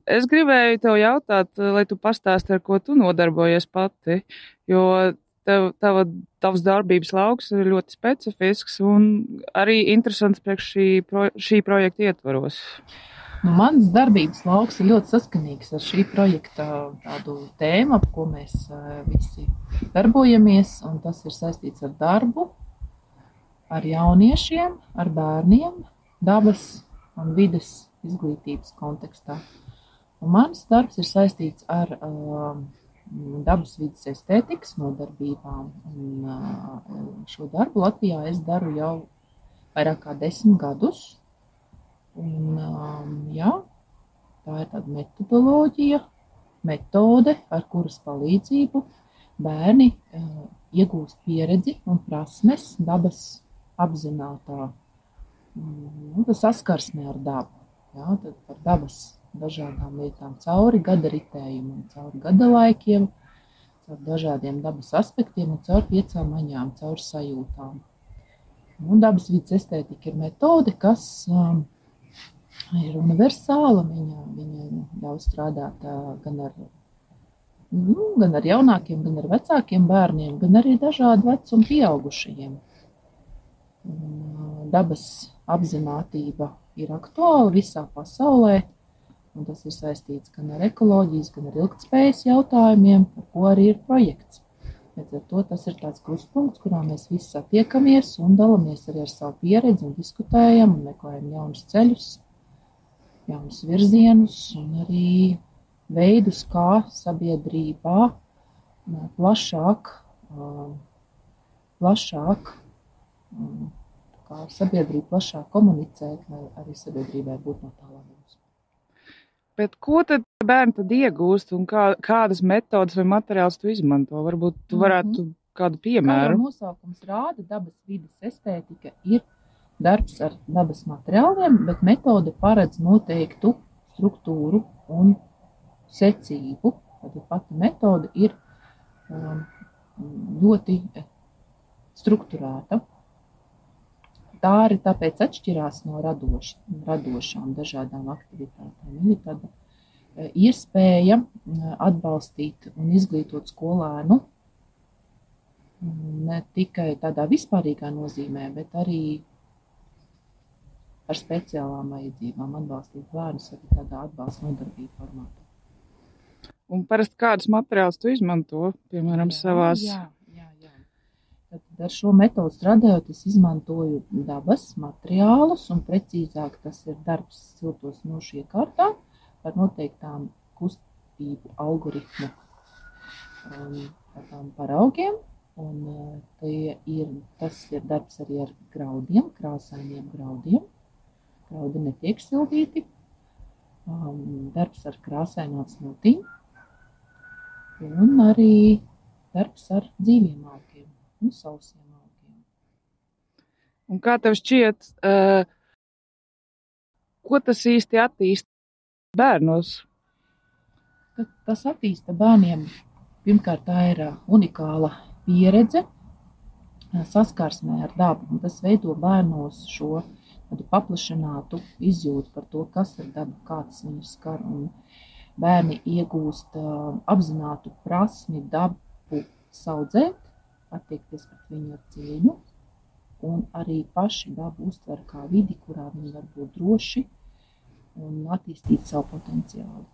Es gribēju tev jautāt, lai tu pastāsti, ar ko tu nodarbojies pati, jo tavs darbības lauks ir ļoti specifisks un arī interesants priekš šī projekta ietvaros. Mans darbības lauks ir ļoti saskanīgs ar šī projekta tādu tēmu, ap ko mēs visi darbojamies, un tas ir saistīts ar darbu, ar jauniešiem, ar bērniem, dabas un vides izglītības kontekstā. Un mans darbs ir saistīts ar dabas vides estētikas nodarbībām. Un šo darbu Latvijā es daru jau vairāk kā 10 gadus. Un, jā, tā ir tāda metodoloģija, metode, ar kuras palīdzību bērni iegūst pieredzi un prasmes dabas apzinātā saskarsmē ar dabu. Jā, tad par dabas dažādām lietām cauri gada ritējumam, cauri gada laikiem, cauri dažādiem dabas aspektiem un cauri 5 maņām, cauri sajūtām. Un dabas vides estētika ir metode, kas ir universāla. Viņa ļauj strādāt gan ar jaunākiem, gan ar vecākiem bērniem, gan arī dažādu vecumu pieaugušajiem. Dabas apzinātība ir aktuāla visā pasaulē, un tas ir saistīts gan ar ekoloģijas, gan ar ilgtspējas jautājumiem, ar ko arī ir projekts. Bet ar to tas ir tāds krustpunkts, kurā mēs visi satiekamies un dalamies arī ar savu pieredzi un diskutējam un meklējam jaunus ceļus, jaunus virzienus un arī veidus, kā sabiedrībā plašāk komunicēt, lai arī sabiedrībai būtu no tā labums. Bet ko tad bērni tad iegūst un kādas metodas vai materiālus tu izmanto? Varbūt tu varētu kādu piemēru? Kā jau nosaukums rāda, dabas vides estētika ir darbs ar dabas materiāliem, bet metode paredz noteiktu struktūru un secību. Tad pati metode ir ļoti strukturēta. Tā arī tāpēc atšķirās no radošām dažādām aktivitātēm. Viņa ir tāda iespēja atbalstīt un izglītot skolēnu ne tikai tādā vispārīgā nozīmē, bet arī ar speciālām vajadzībām atbalstīt bērnus arī tādā atbalsta nodarbību formātā. Un parasti kādus materiālus tu izmanto, piemēram, savās? Jā. Ar šo metodu strādājot, es izmantoju dabas materiālus, un precīzāk tas ir darbs silto smilšu iekārtā par noteiktām kustību algoritmu paraugiem. Un tas ir darbs arī ar graudiem, krāsainiem graudiem. Graudi netiek sildīti. Darbs ar krāsainām smiltīm. Un arī darbs ar dzīviem augiem un sausiem augiem. Un kā tev šķiet, ko tas īsti attīsta bērnos? Tas attīsta bērniem. Pirmkārt, tā ir unikāla pieredze saskarsmē ar dabu, un tas veido bērnos šo paplašinātu izjūtu par to, kas ir daba, kā tas viņus skar, un bērni iegūst apzinātu prasmi dabu saudzēt, attiekties pret viņu ar cieņu, un arī paši dabu uztver kā vidi, kurā viņi var būt droši un attīstīt savu potenciālu.